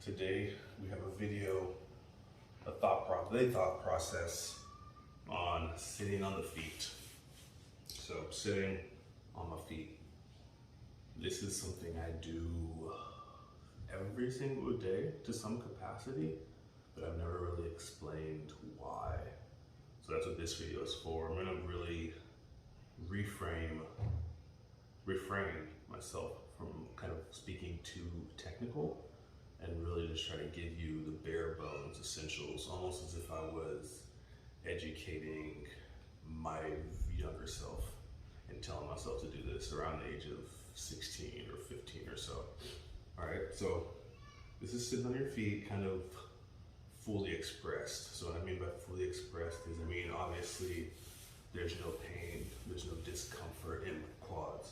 Today we have a video, a thought process on sitting on the feet. So sitting on my feet. This is something I do every single day to some capacity, but I've never really explained why. So that's what this video is for. I'm gonna really reframe myself from kind of speaking too technical and really just try to give you the bare bones essentials, almost as if I was educating my younger self and telling myself to do this around the age of 16 or 15 or so. All right, so this is sitting on your feet, kind of fully expressed. So what I mean by fully expressed is, obviously there's no pain, there's no discomfort in my quads.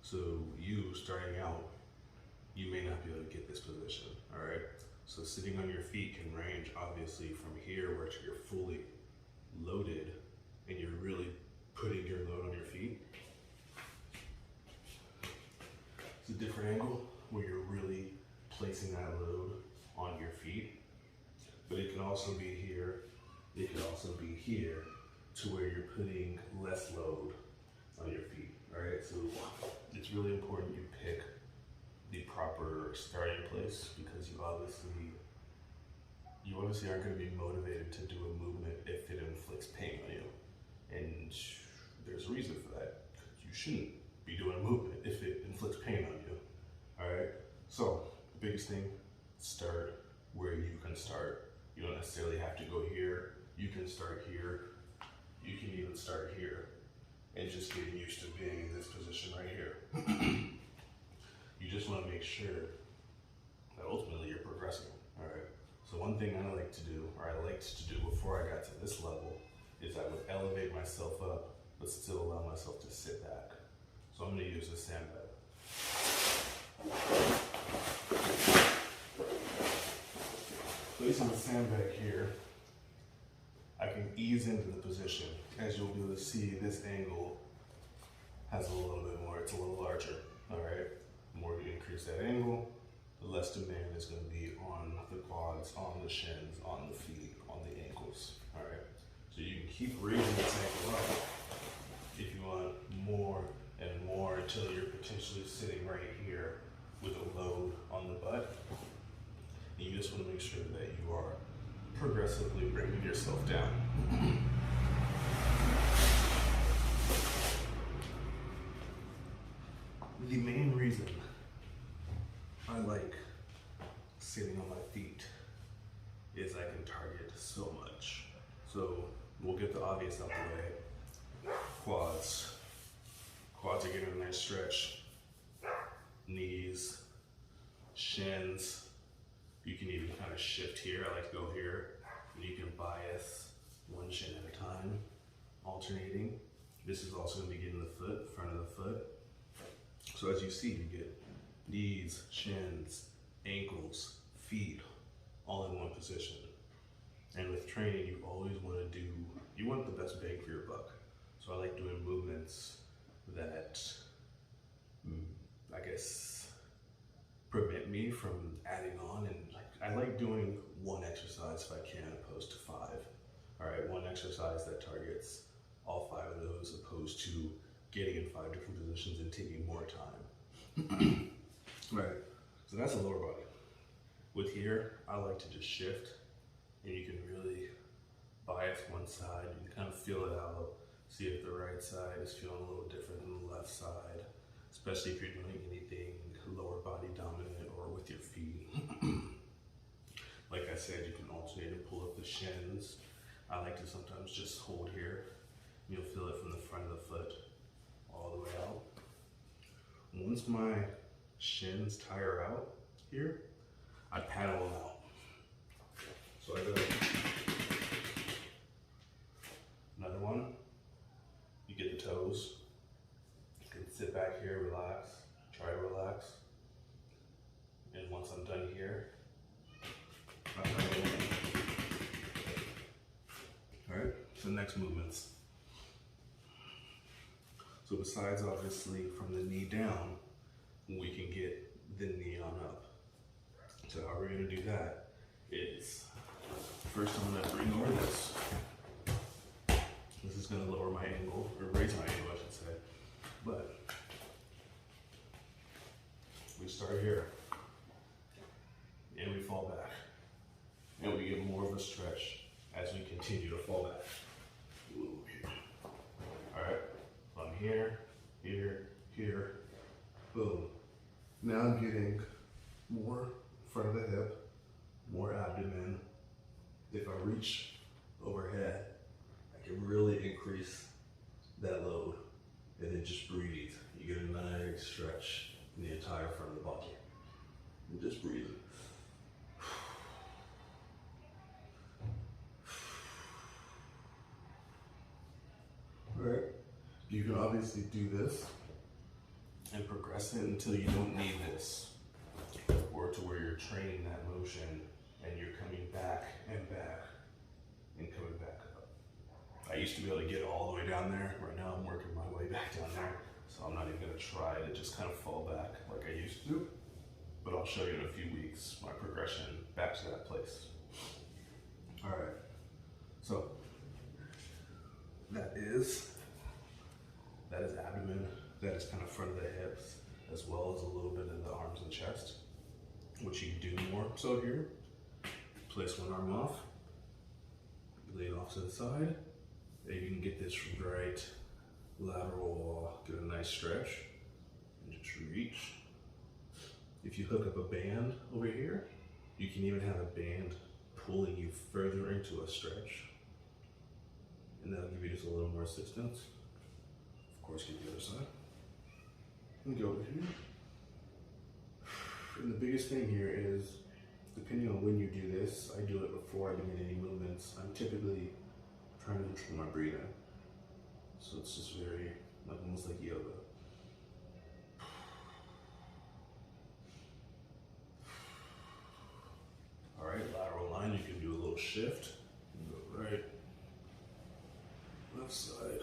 So you starting out, you may not be able to get this position, all right? So sitting on your feet can range obviously from here where you're fully loaded and you're really putting your load on your feet. It's a different angle where you're really placing that load on your feet. But it can also be here, it can also be here, to where you're putting less load on your feet, all right? So it's really important you pick the proper starting place, because you obviously aren't going to be motivated to do a movement if it inflicts pain on you. And there's a reason for that. You shouldn't be doing a movement if it inflicts pain on you. All right. So the biggest thing, start where you can start. You don't necessarily have to go here. You can start here. You can even start here, and just getting used to being in this position right here. You just want to make sure that ultimately you're progressing, all right? So one thing I liked to do before I got to this level, is I would elevate myself up, but still allow myself to sit back. So I'm gonna use a sandbag. Placing the sandbag here, I can ease into the position. As you'll be able to see, this angle has a little bit more, it's a little larger, all right? The more you increase that angle, the less demand is going to be on the quads, on the shins, on the feet, on the ankles, all right? So you can keep raising this ankle up if you want more and more until you're potentially sitting right here with a load on the butt. And you just want to make sure that you are progressively bringing yourself down. The main reason I like sitting on my feet is I can target so much. So we'll get the obvious out the way. Quads. Quads are getting a nice stretch. Knees, shins. You can even kind of shift here. I like to go here. And you can bias one shin at a time, alternating. This is also going to be getting the foot, front of the foot. So as you see, you get knees, shins, ankles, feet, all in one position. And with training, you always want the best bang for your buck. So I like doing movements that, I guess, prevent me from adding on. And I like doing one exercise if I can, opposed to 5. All right, one exercise that targets all 5 of those, opposed to getting in 5 different positions and taking more time. Right, so that's the lower body. With here, I like to just shift, and you can really bias one side. You can kind of feel it out, see if the right side is feeling a little different than the left side, especially if you're doing anything lower body dominant or with your feet. Like I said, you can alternate and pull up the shins. I like to sometimes just hold here. You'll feel it from the front of the foot all the way out. Once my shins tire out here, I paddle them out. So I go, another one, you get the toes. You can sit back here, relax, try to relax. And once I'm done here, I paddle them. All right, so next movements. So besides obviously from the knee down, we can get the knee on up. So how we're gonna do that is, first I'm gonna bring over this. This is gonna lower my angle, or raise my angle, I should say. But we start here, and we fall back. And we get more of a stretch as we continue to fall back. All right, I'm here, here, here, boom. Now I'm getting more front of the hip, more abdomen. If I reach overhead, I can really increase that load. And then just breathe. You get a nice stretch in the entire front of the body. And just breathe. All right, you can obviously do this and progress it until you don't need this, or to where you're training that motion and you're coming back and coming back up. I used to be able to get all the way down there. Right now I'm working my way back down there, so I'm not even gonna try to just kind of fall back like I used to, but I'll show you in a few weeks my progression back to that place. All right, so that is abdomen, that is kind of front of the hips, as well as a little bit in the arms and chest, which you can do more so here. Place one arm off, lay it off to the side, and you can get this right lateral wall, get a nice stretch, and just reach. If you hook up a band over here, you can even have a band pulling you further into a stretch, and that'll give you just a little more assistance. Of course, get the other side. And go over here. And the biggest thing here is, depending on when you do this, I do it before I begin any movements. I'm typically trying to control my breathing. So it's just very, like almost like yoga. All right, lateral line, you can do a little shift. Go right, left side.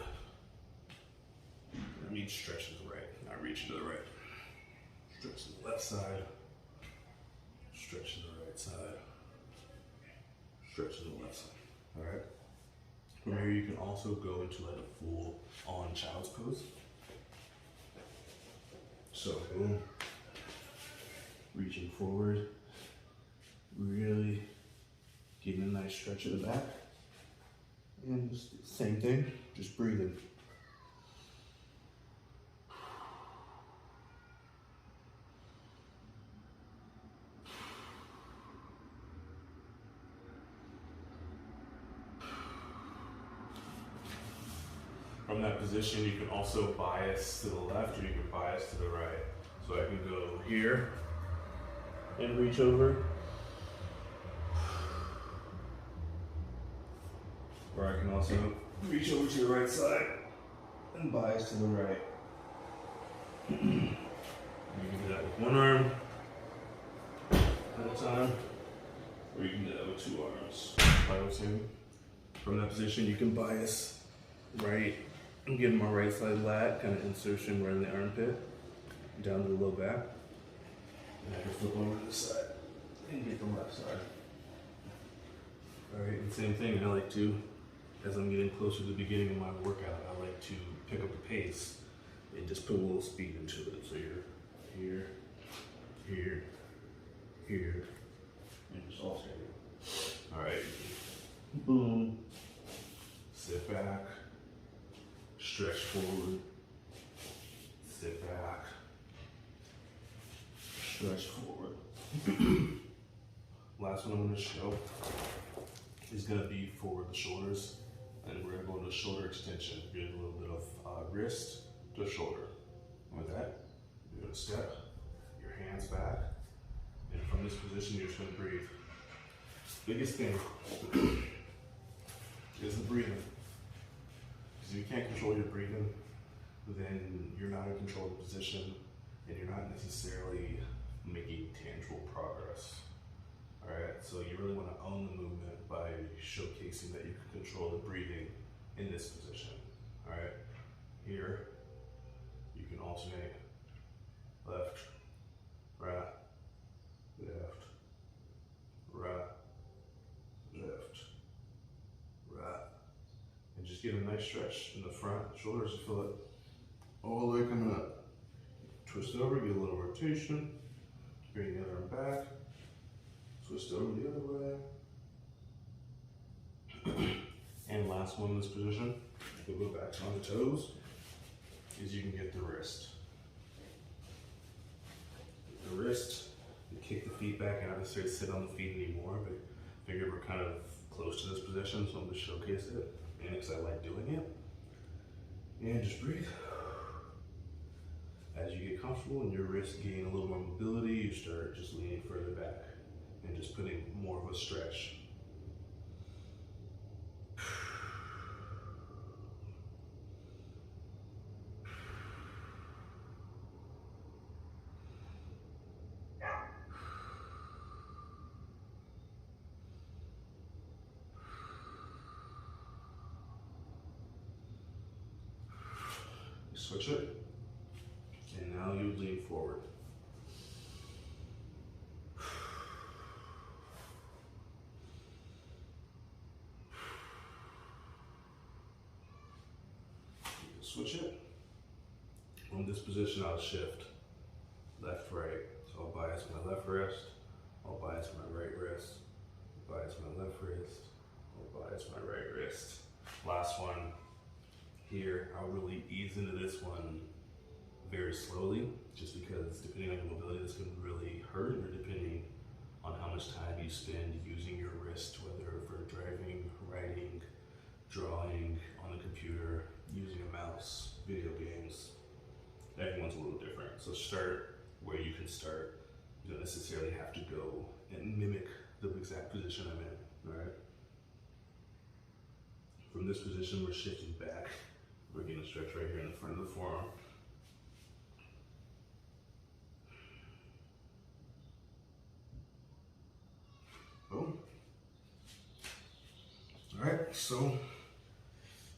I mean, stretch to the right, not reach to the right. Stretch to the left side, stretch to the right side, stretch to the left side. All right. From here, you can also go into like a full on child's pose. So, boom, reaching forward, really getting a nice stretch in the back. And just the same thing, just breathing. From that position, you can also bias to the left or you can bias to the right. So I can go here and reach over. Or I can also reach over to the right side and bias to the right. You can do that with one arm at a time, or you can do that with two arms. From that position, you can bias right. I'm getting my right side lat, kind of insertion right in the armpit, down to the low back. And I can flip over to the side and get the left side. All right, and same thing, I like to, as I'm getting closer to the beginning of my workout, I like to pick up the pace and just put a little speed into it. So you're here, here, here, and just alternating. All right, boom, sit back. Stretch forward, sit back, stretch forward. Last one I'm going to show is going to be for the shoulders, and we're going to go into shoulder extension. Get a little bit of wrist to shoulder. And with that, you're going to step, your hands back, and from this position, you're just going to breathe. Biggest thing is the breathing. If you can't control your breathing, then you're not in control of the position and you're not necessarily making tangible progress. All right, so you really want to own the movement by showcasing that you can control the breathing in this position. All right, here you can alternate left, right, left, just get a nice stretch in the front. Shoulders, feel it all the way coming up. Twist over, get a little rotation. Bring the other arm back. Twist over the other way. And last one in this position, we'll go back on the toes, is you can get the wrist. The wrist, you kick the feet back. I don't necessarily sit on the feet anymore, but I figured we're kind of close to this position, so I'm going to showcase it, and because I like doing it. And just breathe. As you get comfortable and your wrists gain a little more mobility, you start just leaning further back and just putting more of a stretch. Switch it, and now you lean forward. Switch it. From this position, I'll shift left, right. So I'll bias my left wrist, I'll bias my right wrist, bias my left wrist, I'll bias my right wrist. Last one. Here, I'll really ease into this one very slowly, just because depending on your mobility, this can really hurt, or depending on how much time you spend using your wrist, whether for driving, writing, drawing on the computer, using a mouse, video games. Everyone's a little different. So start where you can start. You don't necessarily have to go and mimic the exact position I'm in, all right? From this position, we're shifting back. We're getting a stretch right here in the front of the forearm. Boom. All right, so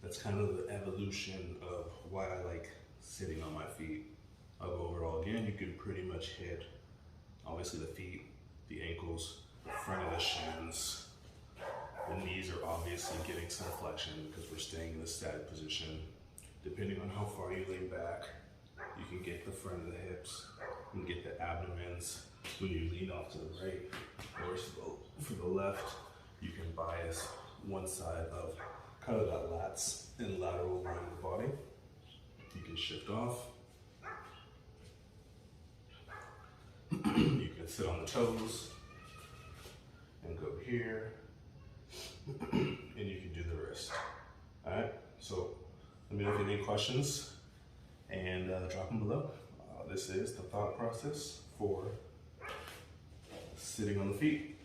that's kind of the evolution of why I like sitting on my feet. I'll go over it all again. You can pretty much hit, obviously, the feet, the ankles, the front of the shins. The knees are obviously getting some flexion because we're staying in the static position. Depending on how far you lean back, you can get the front of the hips, you can get the abdomens. When you lean off to the right or for the left, you can bias one side of kind of that lats and lateral line of the body. You can shift off. You can sit on the toes and go here, and you can do the wrist. All right, so let me know if you have any questions, and drop them below. This is the thought process for sitting on the feet.